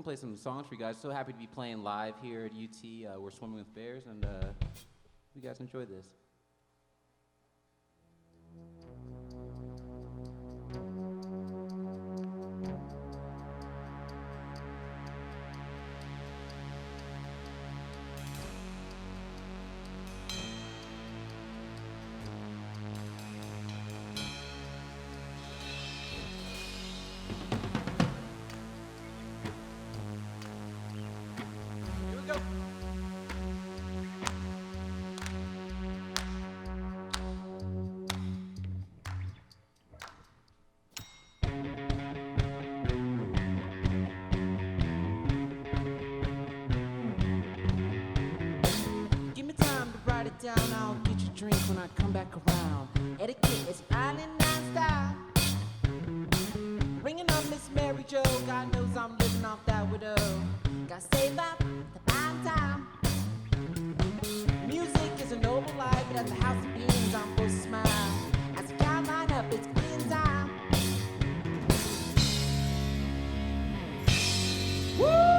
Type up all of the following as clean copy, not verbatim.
gonna play some songs for you guys. So happy to be playing live here at UT. We're Swimming with Bears, and you guys enjoy this. Down, I'll get you a drink when I come back around. Etiquette is fine and non-style. Ringing up Miss Mary Jo, God knows I'm living off that widow. Gotta save up the fine time. Music is a noble life, but at the House of Beans, I'm supposed to smile. As the cow line up, it's clean time. Woo!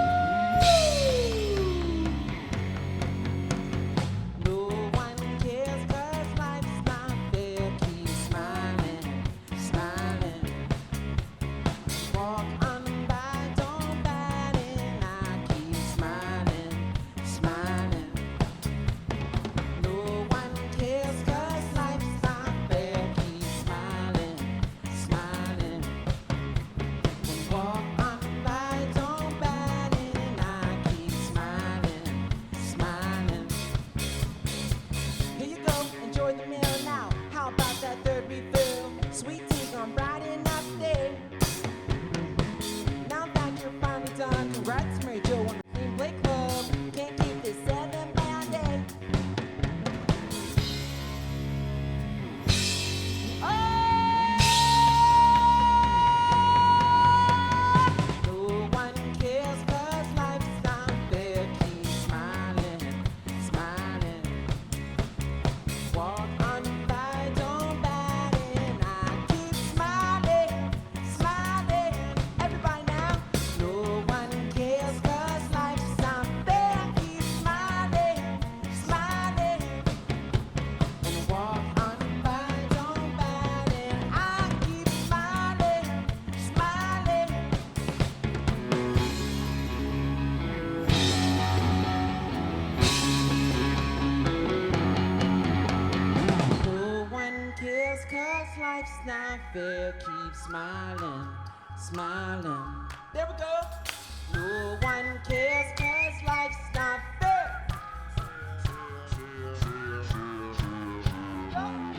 Life's not fair, keep smiling, smiling. There we go. No one cares 'cause life's not fair.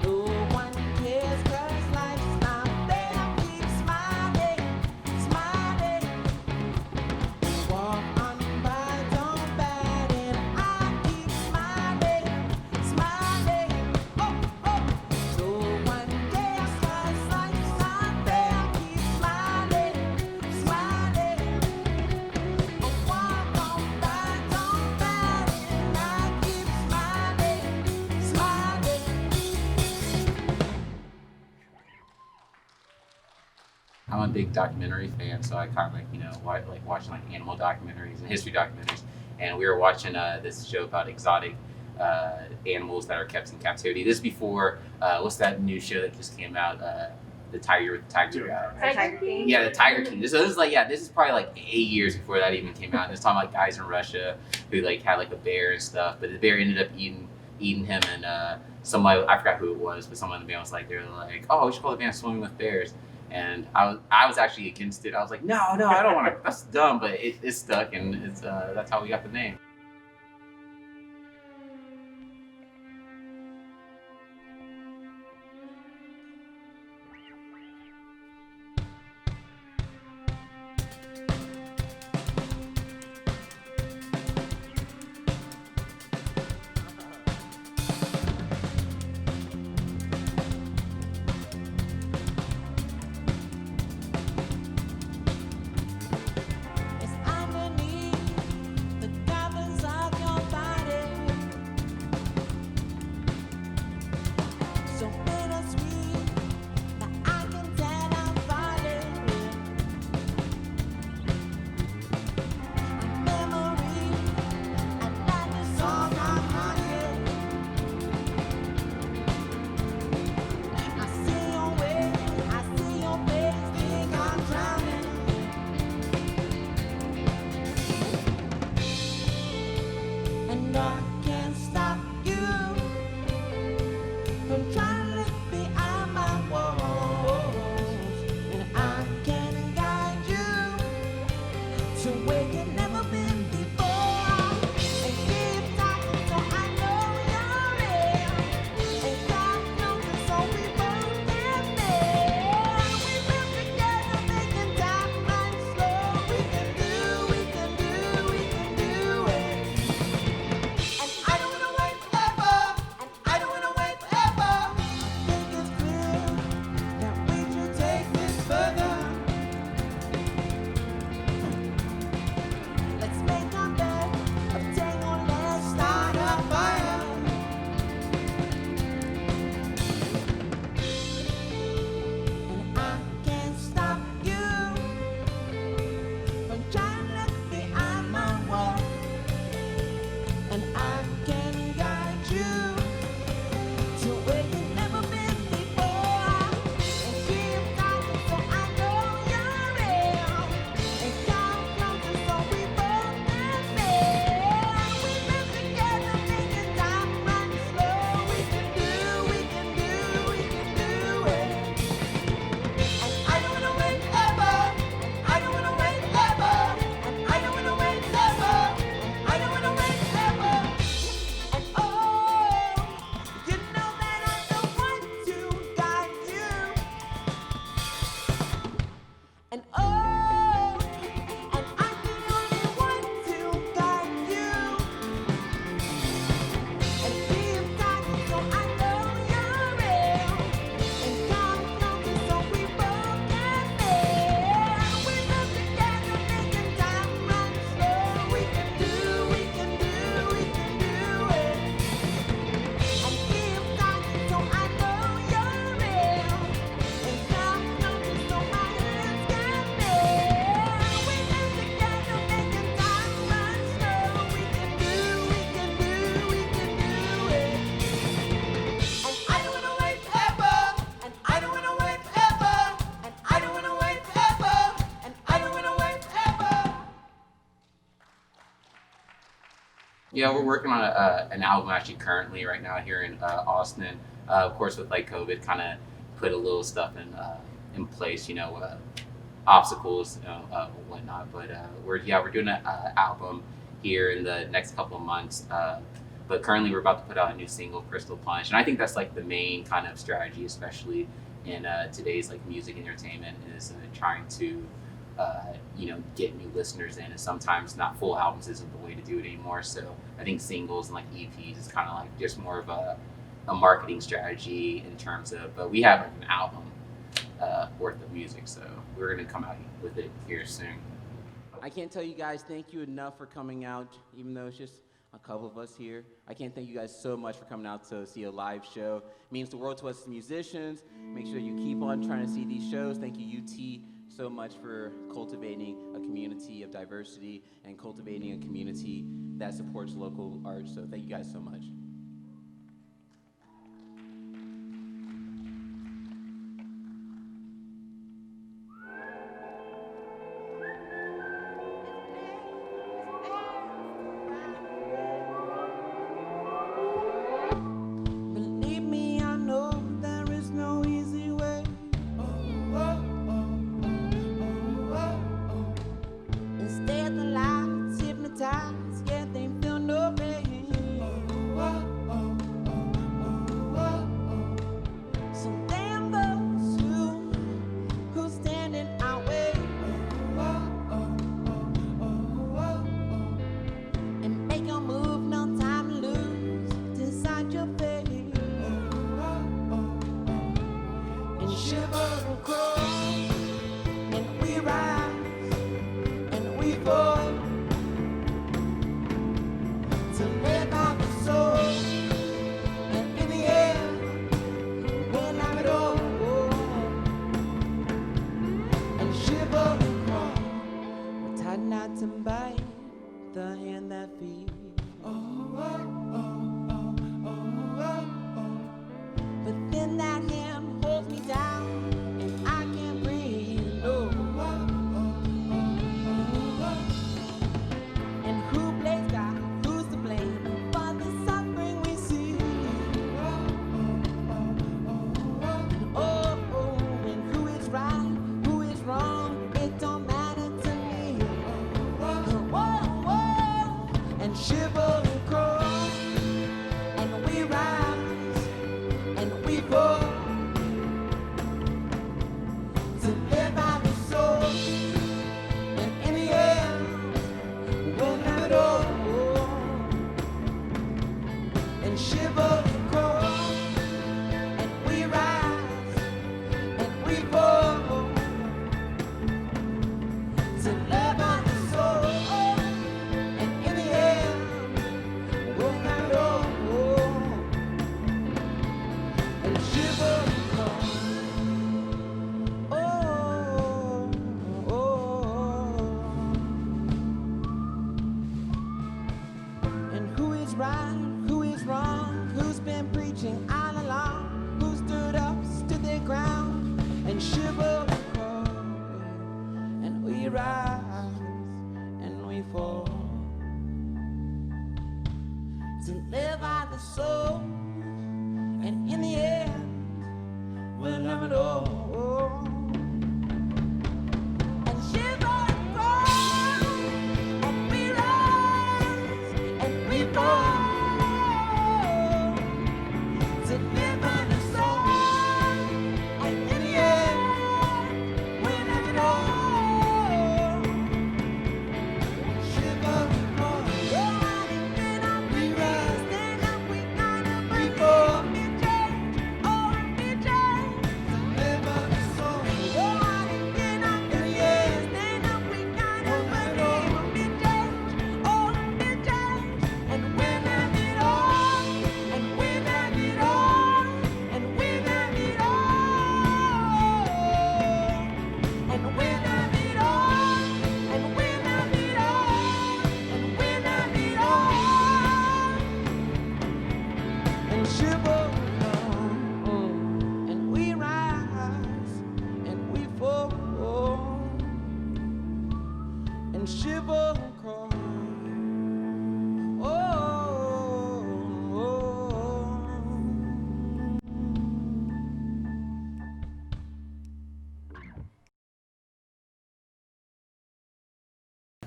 No one cares 'cause life's not fair. Keep smiling, smiling. Walk on by, don't bat it. I keep smiling, smiling. Oh, oh. No one cares 'cause life's not fair. Keep smiling, smiling. Walk on by, don't bat it. I keep smiling, smiling. I'm a big documentary fan, so I kind of like watching like animal documentaries and history documentaries. And we were watching this show about exotic animals that are kept in captivity. This is before what's that new show that just came out? The Tiger King? Yeah, the Tiger King. This is this is probably like 8 years before that even came out. And it's talking about guys in Russia who like had like a bear and stuff, but the bear ended up eating him, and somebody, I forgot who it was, but someone in the band was like, they were like, oh, we should call the band Swimming with Bears. And I was actually against it. I was like, no, I don't want to. That's dumb, but it stuck, and it's that's how we got the name. It's underneath the covers. Yeah, we're working on an album actually currently right now here in Austin. Of course, with like COVID, kind of put a little stuff in place, obstacles, whatnot. But we're doing an album here in the next couple of months. But currently, we're about to put out a new single, Crystal Plunge, and I think that's like the main kind of strategy, especially in today's like music entertainment, is trying to get new listeners in, and sometimes not full albums isn't the way to do it anymore. So I think singles and like EPs is kind of like just more of a marketing strategy in terms of, but we have like an album worth of music, so we're gonna come out with it here soon. I can't tell you guys thank you enough for coming out, even though it's just a couple of us here. I can't thank you guys so much for coming out to see a live show. It means the world to us as musicians. Make sure you keep on trying to see these shows. Thank you, UT, so much for cultivating a community of diversity and cultivating a community that supports local art. So thank you guys so much. me for, to live by the soul, and in the end, we'll have it all. And shiver and cry, and we rise, and we fall, to live by the soul, and in the end, we'll have it all. Shiver and cry.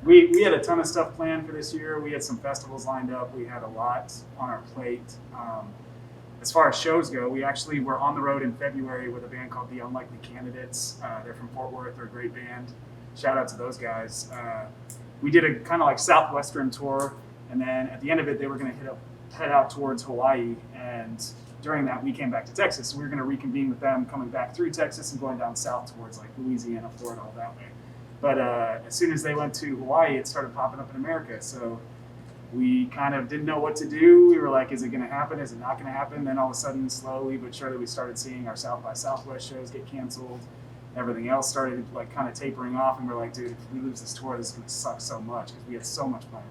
We had a ton of stuff planned for this year. We had some festivals lined up. We had a lot on our plate. As far as shows go, we actually were on the road in February with a band called The Unlikely Candidates. They're from Fort Worth. They're a great band. Shout out to those guys. We did a kind of like Southwestern tour, and then at the end of it, they were going to head out towards Hawaii. And during that, we came back to Texas. So we were going to reconvene with them, coming back through Texas and going down south towards like Louisiana, Florida, all that way. But as soon as they went to Hawaii, it started popping up in America. So we kind of didn't know what to do. We were like, is it going to happen? Is it not going to happen? Then all of a sudden, slowly but surely, we started seeing our South by Southwest shows get canceled. Everything else started like kind of tapering off, and we're like, dude, if we lose this tour, this is going to suck so much because we had so much planned.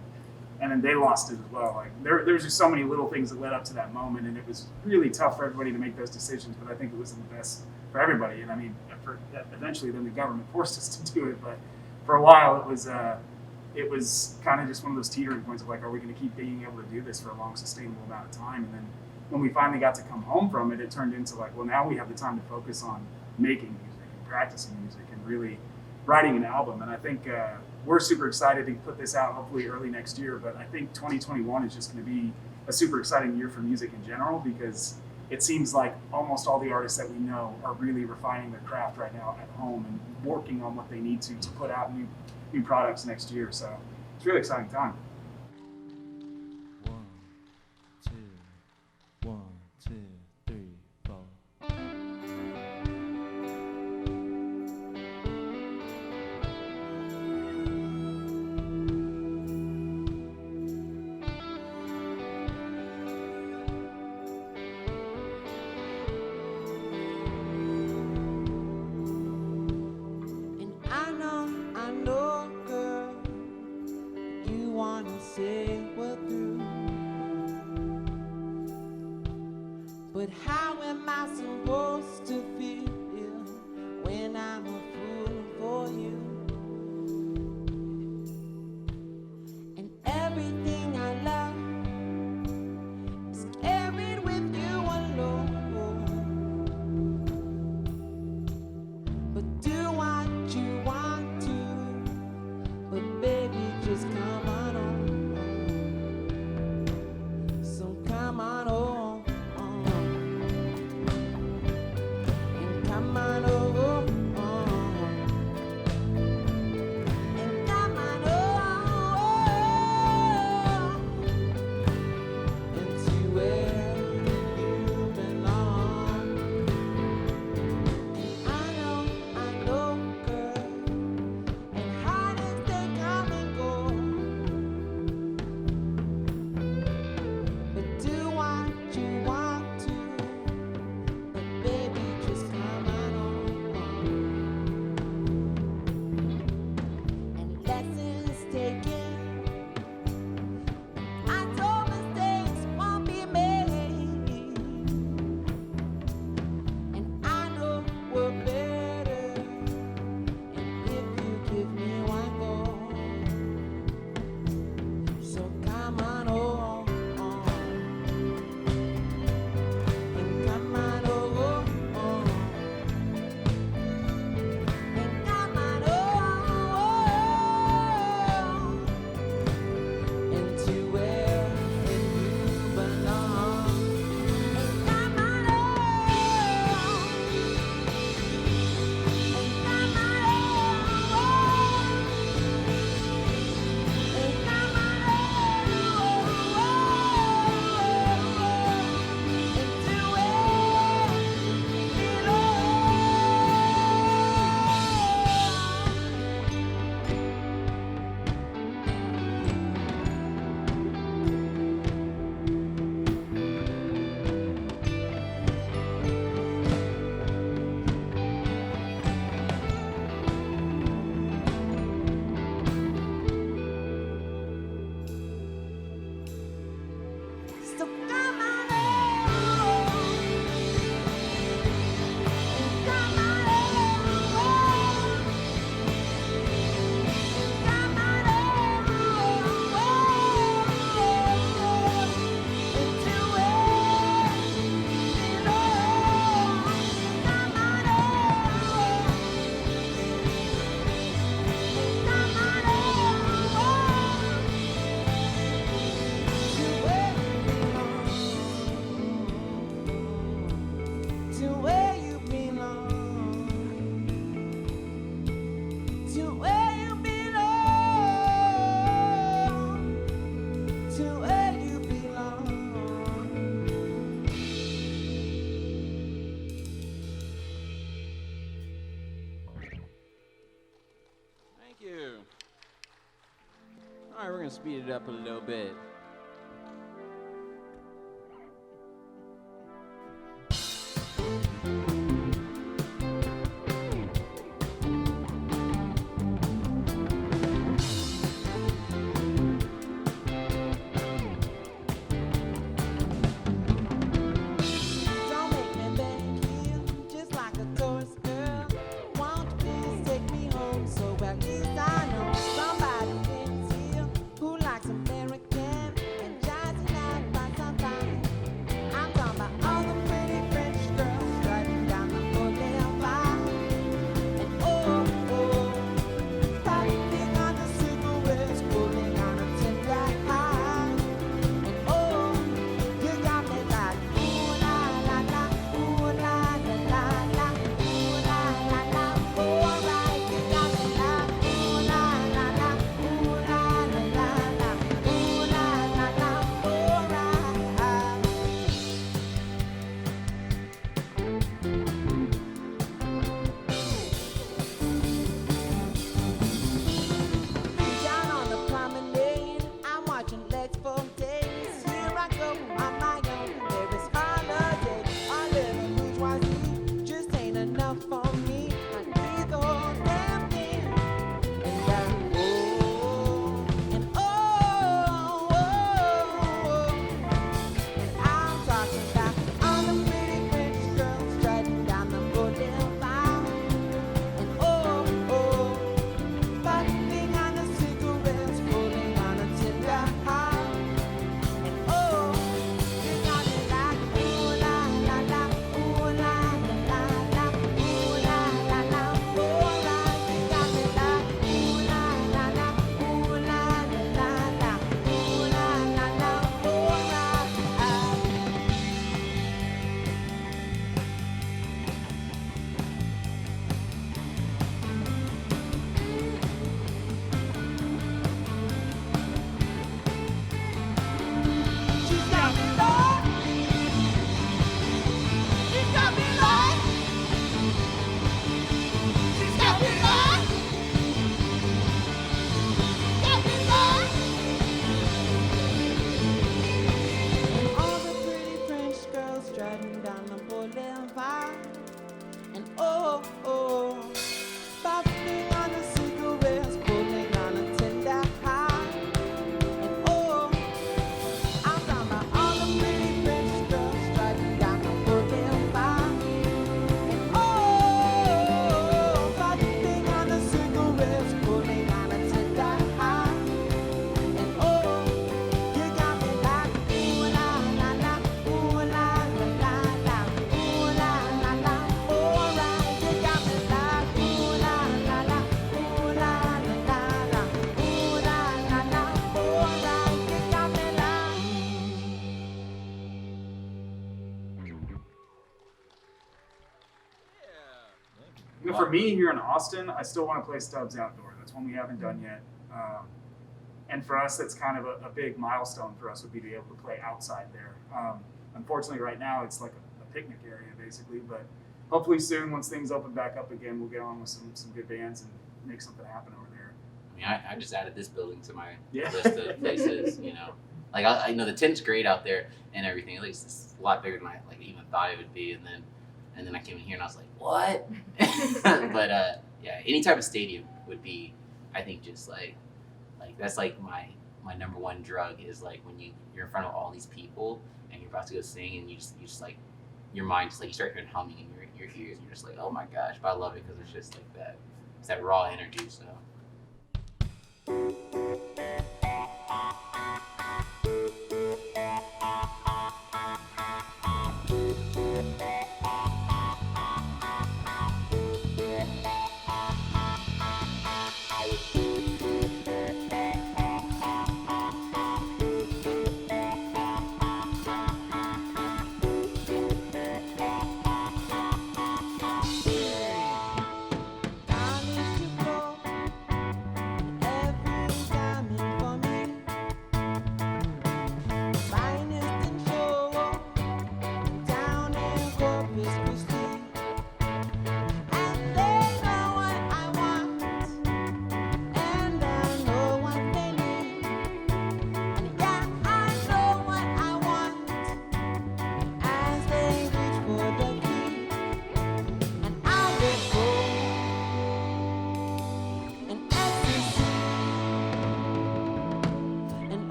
And then they lost it as well. Like there's just so many little things that led up to that moment, and it was really tough for everybody to make those decisions. But I think it was the best for everybody. And I mean, eventually, then the government forced us to do it. But for a while, it was kind of just one of those teetering points of like, are we going to keep being able to do this for a long, sustainable amount of time? And then when we finally got to come home from it, it turned into like, well, now we have the time to focus on making music and practicing music and really writing an album. And I think we're super excited to put this out hopefully early next year. But I think 2021 is just going to be a super exciting year for music in general, because it seems like almost all the artists that we know are really refining their craft right now at home and working on what they need to put out new products next year. So it's a really exciting time. 1, 2, 1, 2, 3, 4. But how am I supposed to feel when I'm a fool for you? And everything I love is carried with you alone. But do what you want to, but baby, just come on home. So come on home. All right, we're gonna speed it up a little bit. Don't make me beg you, just like a tourist girl. Won't you please take me home so at least I know somebody lives here who likes American and jazzy life by somebody. I'm talking about all the pretty French girls driving down the boulevard. And oh, puffing on the cigarettes, pulling on a tender high. And oh, you got me like ooh la la la, ooh la la la la, ooh la la la. Alright, you got me like ooh la la la, ooh la la la la, ooh la la la. Alright. Down on the promenade, I'm watching legs for days. Here I go on my own. There is holiday, a little bourgeoisie just ain't enough for me. I need the whole damn thing. And and I'm talking about all the pretty French girls striding down the boulevard. And puffing on the cigarettes, pulling on a tender heart. And you got me like ooh la la la, ooh la la la la, ooh la la la. Alright, you got me like ooh la la la, ooh la la la la, ooh la la la. She's got me lost. She's got me lost. She's got me lost. Got me lost. And all the pretty French girls driving down the boulevard. And puffing on the cigarettes, pulling on a tender heart. And I'm talking about all the pretty French girls driving down the boulevard. And puffing on the cigarettes, pulling on a tender heart. And you got me like ooh la la la, ooh la la la la, ooh la la la. Alright, you got me like ooh la la la, ooh la la la la, ooh la la la. Alright, you got me like. You know, for me here in Austin, I still want to play Stubbs outdoor. That's one we haven't done yet. And for us, that's kind of a big milestone for us would be to be able to play outside there. Unfortunately, right now it's like a picnic area basically, but hopefully soon, once things open back up again, we'll get on with some good bands and make something happen over there. I mean, I just added this building to my Yeah. list of places. You know, like I know the tent's great out there and everything. At least it's a lot bigger than I even thought it would be. And then I came in here and I was like, what? But yeah, any type of stadium would be, I think, just like that's like my number one drug is like when you're in front of all these people and you're about to go sing and you just like your mind just like you start hearing humming in your ears and you're just like, oh my gosh. But I love it because it's just like that. It's that raw energy. So.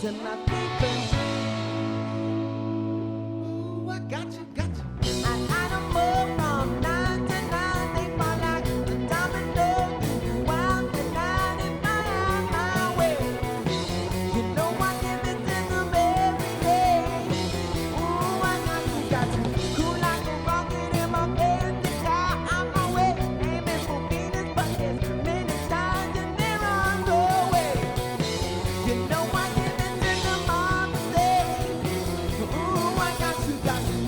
to my thinking. Ooh, I got you, got you. I got 'em all from 9 to 9. They fall like a domino. You out the night and my way. You know I give it to them every day. Ooh, I got you. Cool like a rocket in my bed. The guy on my way. Aiming for Venus, but there's many stars and they're on the way. You know I give it to them all the day. Ooh, I got you, got you.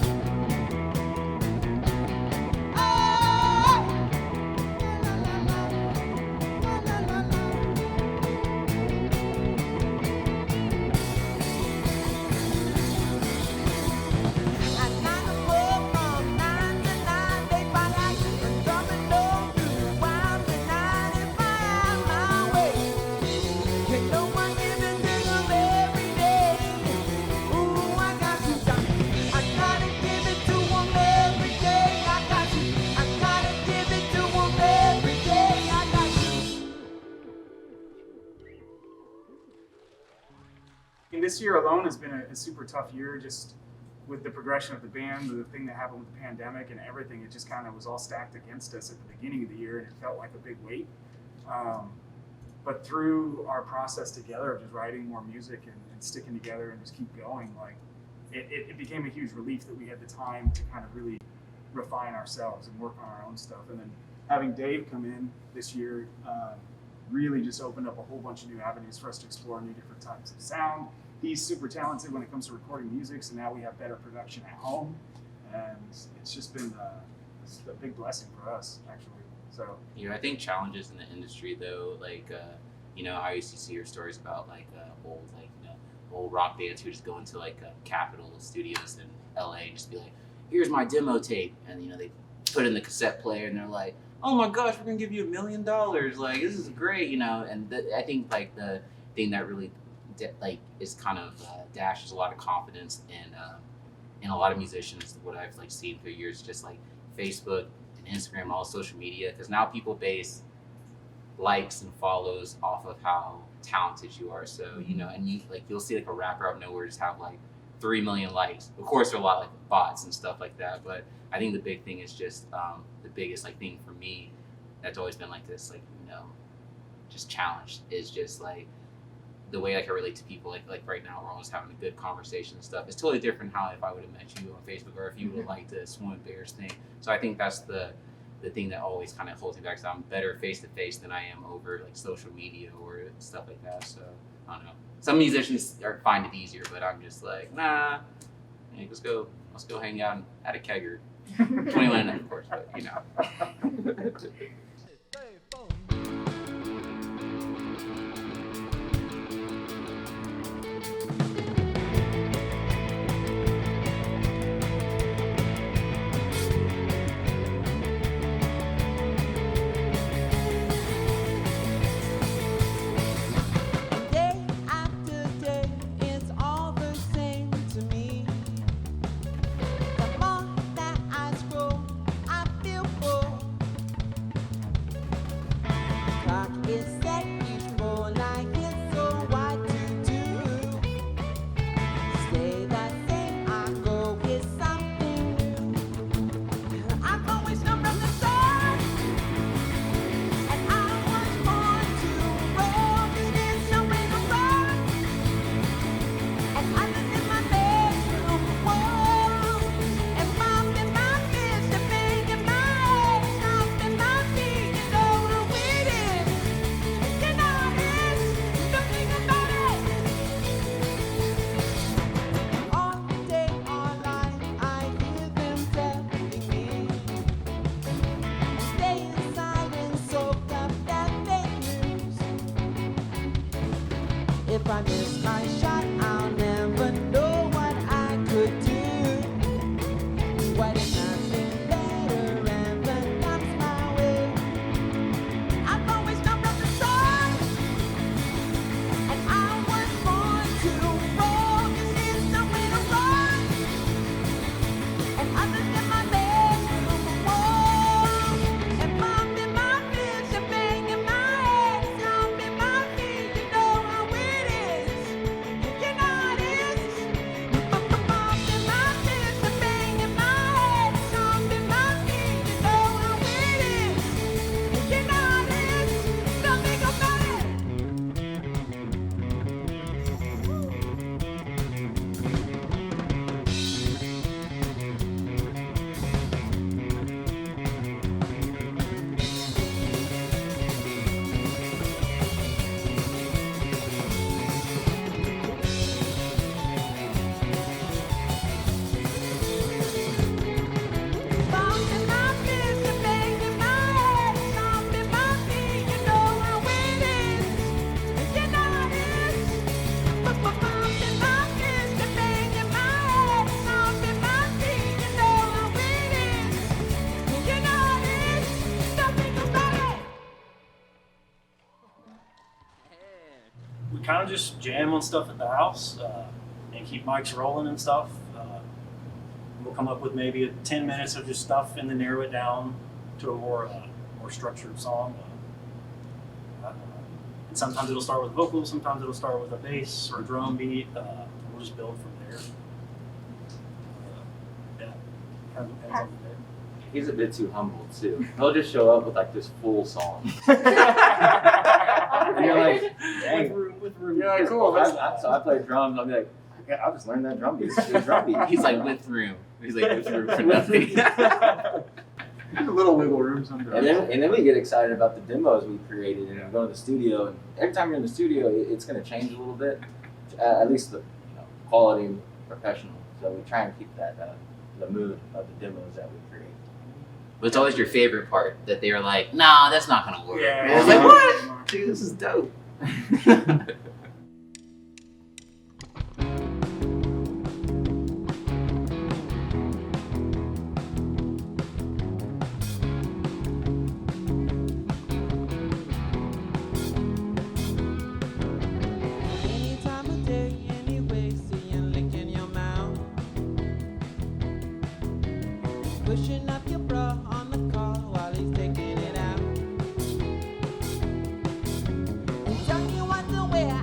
Oh, la, la, la, la, la. I got 'em all from 9 to 9. They fall like a domino. Wild the night if I have my way. You know I give it to them every day. Ooh, I got you, got you. I gotta give it to them every day. I got you. I gotta give it to them every day. I got you. And this year alone has been a super tough year, just with the progression of the band, the thing that happened with the pandemic and everything. It just kind of was all stacked against us at the beginning of the year, and it felt like a big weight. But through our process together of just writing more music and sticking together and just keep going, like it became a huge relief that we had the time to kind of really refine ourselves and work on our own stuff. And then having Dave come in this year really just opened up a whole bunch of new avenues for us to explore new different types of sound. He's super talented when it comes to recording music, so now we have better production at home, and it's just been it's a big blessing for us, actually. So You know, I think challenges in the industry though, like you know, I used to see your stories about like old rock bands who just go into like Capitol Studios in LA and just be like, here's my demo tape, and you know they put it in the cassette player and they're like, oh my gosh, we're gonna give you $1 million, like this is great, you know. And I think like the thing that really like is kind of dashes a lot of confidence in a lot of musicians. What I've like seen for years, just like Facebook and Instagram, all social media, because now people base likes and follows off of how talented you are. So you know, and you'll see like a rapper out of nowhere just have like 3 million likes. Of course, there are a lot like bots and stuff like that, but I think the big thing is just the biggest like thing for me that's always been like this, like, you know, just challenge is just like the way I can relate to people. Like right now we're always having a good conversation and stuff. It's totally different how if I would have met you on Facebook or if you would have liked the Swim Bears thing. So I think that's the thing that always kind of holds me back. So I'm better face to face than I am over like social media or stuff like that. So I don't know. Some musicians find it easier, but I'm just like, nah. Hey, let's go hang out at a kegger. 21 of course, but you know. Day after day, it's all the same to me. The more that I scroll, I feel full. Clock is set each more like it's so what to do. Stay the same, I go with something new. I've always known from the start, and I was born to roll. There's no way to run, and I live in my bedroom wall. And mom's in my fist, the bang in my head, stomping my feet. You know how it is. You know how it is. Don't think about it. All day, all night, I hear them telling me. Stay inside and soak up that fake news. If I miss my shot, I'll never know what I could do. What if nothing better ever comes my way? I've always known from the start, and I was born to roll. 'Cause there's no way to run, and I live in my bedroom wall. And mom in my fist, a bang in my head, stomping my feet. You know how it is. You of just jam on stuff at the house and keep mics rolling and stuff. We'll come up with maybe 10 minutes of just stuff and then narrow it down to a more structured song. And sometimes it'll start with vocals, sometimes it'll start with a bass or a drum beat. We'll just build from there. Yeah, kind of depends on the day. He's a bit too humble too. He'll just show up with like this full song. And you're like, dang. With room. Yeah, cool. So I play drums. I'll be like, yeah, I'll just learn that drum beat. It's a drum beat. He's like with room. He's like with room for nothing. A little wiggle room sometimes. And then we get excited about the demos we created and we go to the studio. And every time you're in the studio, it's going to change a little bit, at least the quality and professional. So we try and keep that the mood of the demos that we create. But it's always your favorite part that they're like, nah, that's not gonna work. Yeah. And it's like, what? Dude, this is dope. Any time of day, anyway, seeing lick in your mouth. Pushing up your bra on the car while he's taking it out. And tell you what to wear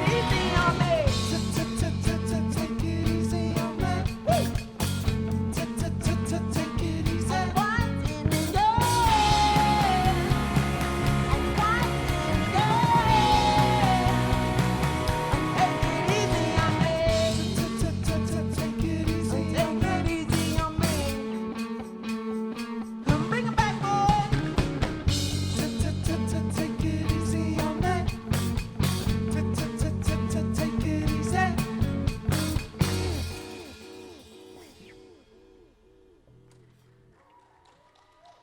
easy on me. Take it easy on me. Take it easy. What's in the air? And what's in the air? Take it easy on me. Take it easy on me. Bring it back, boy. Take it easy on me. Take it easy.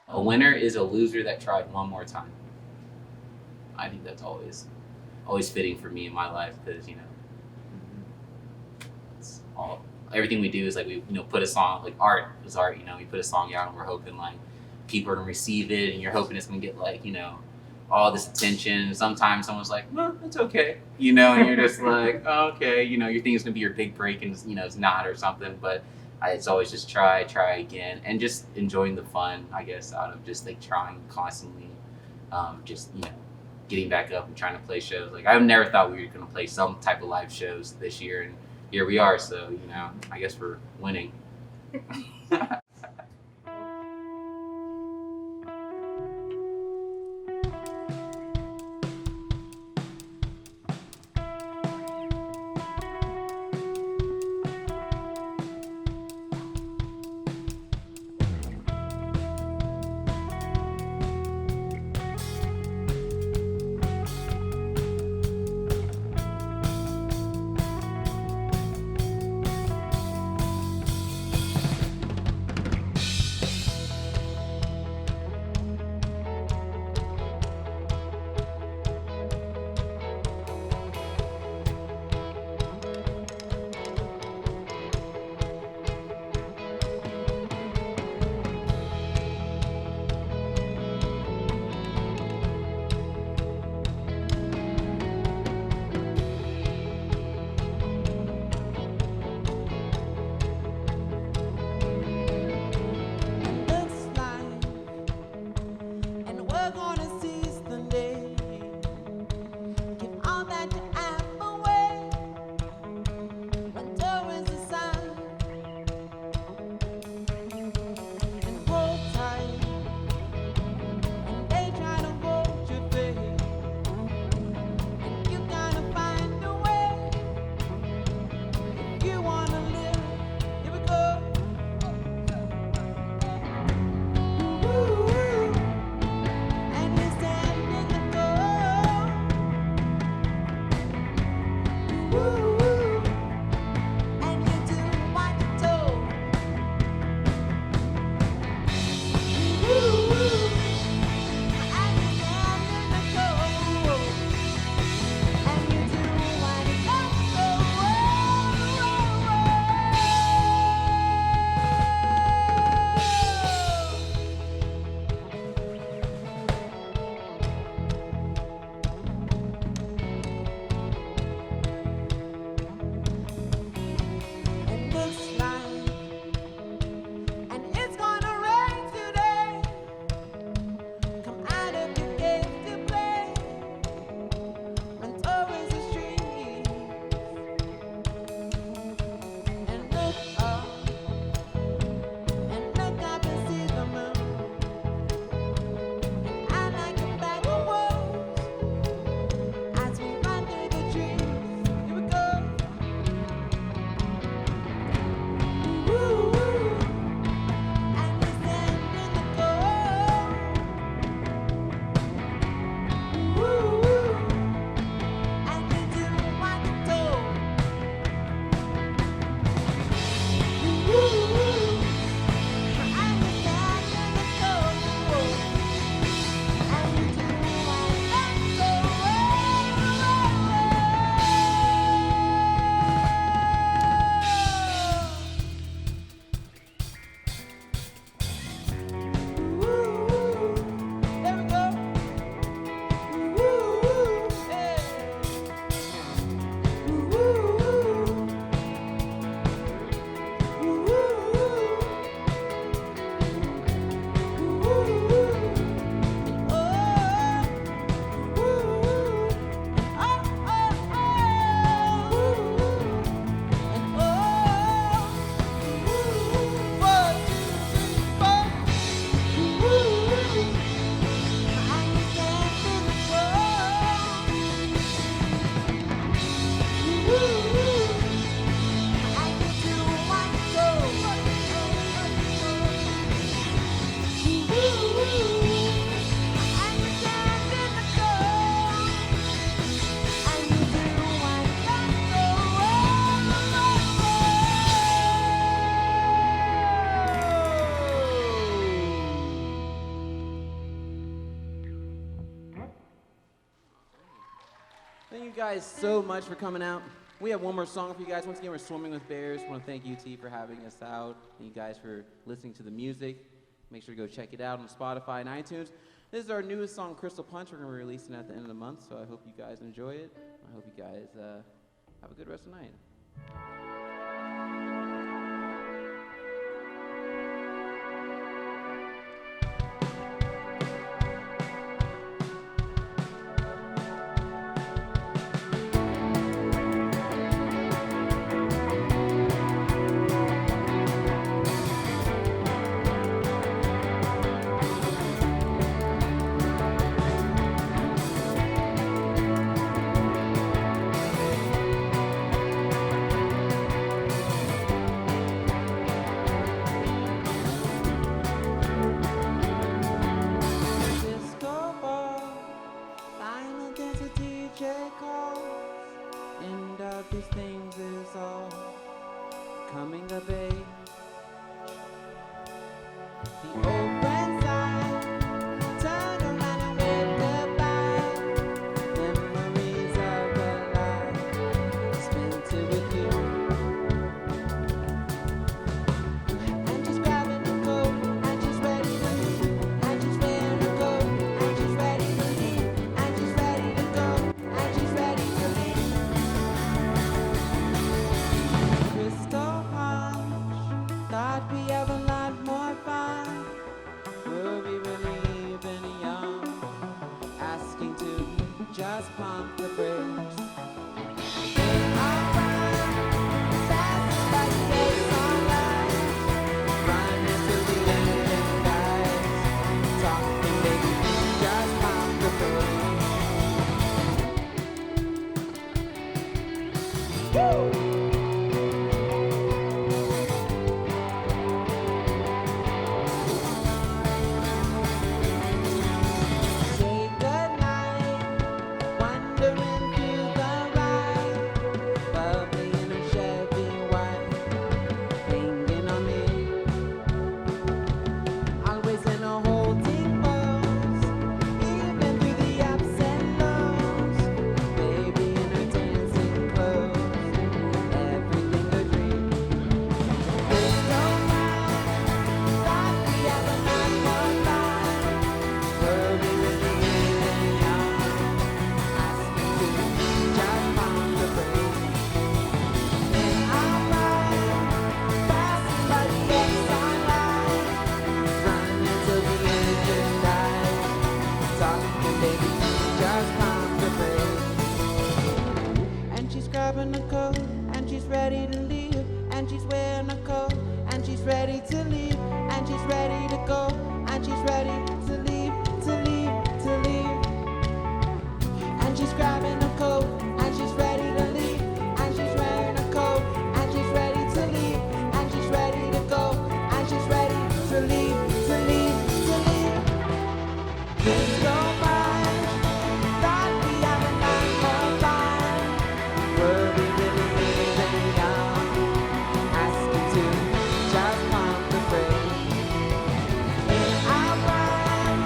A winner is a loser that tried one more time. I think that's always fitting for me in my life because it's all everything we do is like we put a song like art is art. We put a song out and we're hoping like people are gonna receive it and you're hoping it's gonna get like all this attention. Sometimes someone's like, well, it's okay, and you're just like, oh, okay, you think it's gonna be your big break and it's not or something, but it's always just try again and just enjoying the fun, I guess, out of just like trying constantly, just getting back up and trying to play shows. Like I've never thought we were gonna play some type of live shows this year, and here we are. So I guess we're winning. guys so much for coming out. We have one more song for you guys. Once again, we're Swimming with Bears. I want to thank UT for having us out, and you guys for listening to the music. Make sure to go check it out on Spotify and iTunes. This is our newest song, Crystal Punch. We're going to be releasing it at the end of the month, so I hope you guys enjoy it. I hope you guys have a good rest of the night. Disco ball, final dance a DJ calls. End of these things is all coming of age. The old friends I turn around and wave goodbye. Memories of a life spent it with you. And just grabbing a coat, and just ready to leave. And just wearing a coat, and just ready to leave. And just ready to go, and just ready to leave. Crystal punch, thought we have a lot more fun. Were we really even young? Asking to just pump the brakes. Say goodnight, wandering through the ride, bubbly in a Chevy white, hanging on me. Always in a holding pose, even through the ups and lows. Baby in her dancing clothes, everything a dream. There's no mind, thought we have a lot more fun. Were we really even young? Asking to just pump the brakes. In our mind, passing by the exxon light, running till the engine dies. Talking, baby, just pump the brakes. And she's grabbing a coat, and she's ready to leave. And she's wearing a coat, and she's ready to leave. And she's ready to go, and she's ready to leave, to leave, to leave. And she's grabbing a coat, and she's ready to leave. And she's wearing a coat, and she's ready to leave. And she's ready to go, and she's ready to leave, to leave, to leave. Let's go by. Thought we have a lot more fun. Were we really even young? Asking to just pump the brakes. In our mind,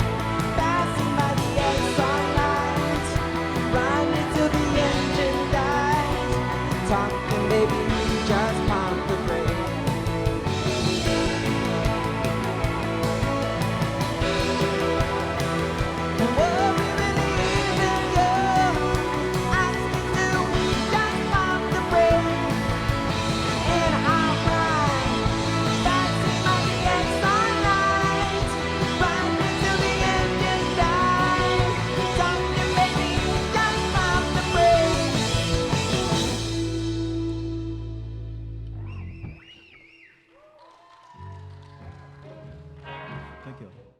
passing by the exxon lights, running till the engine dies. Talking, baby,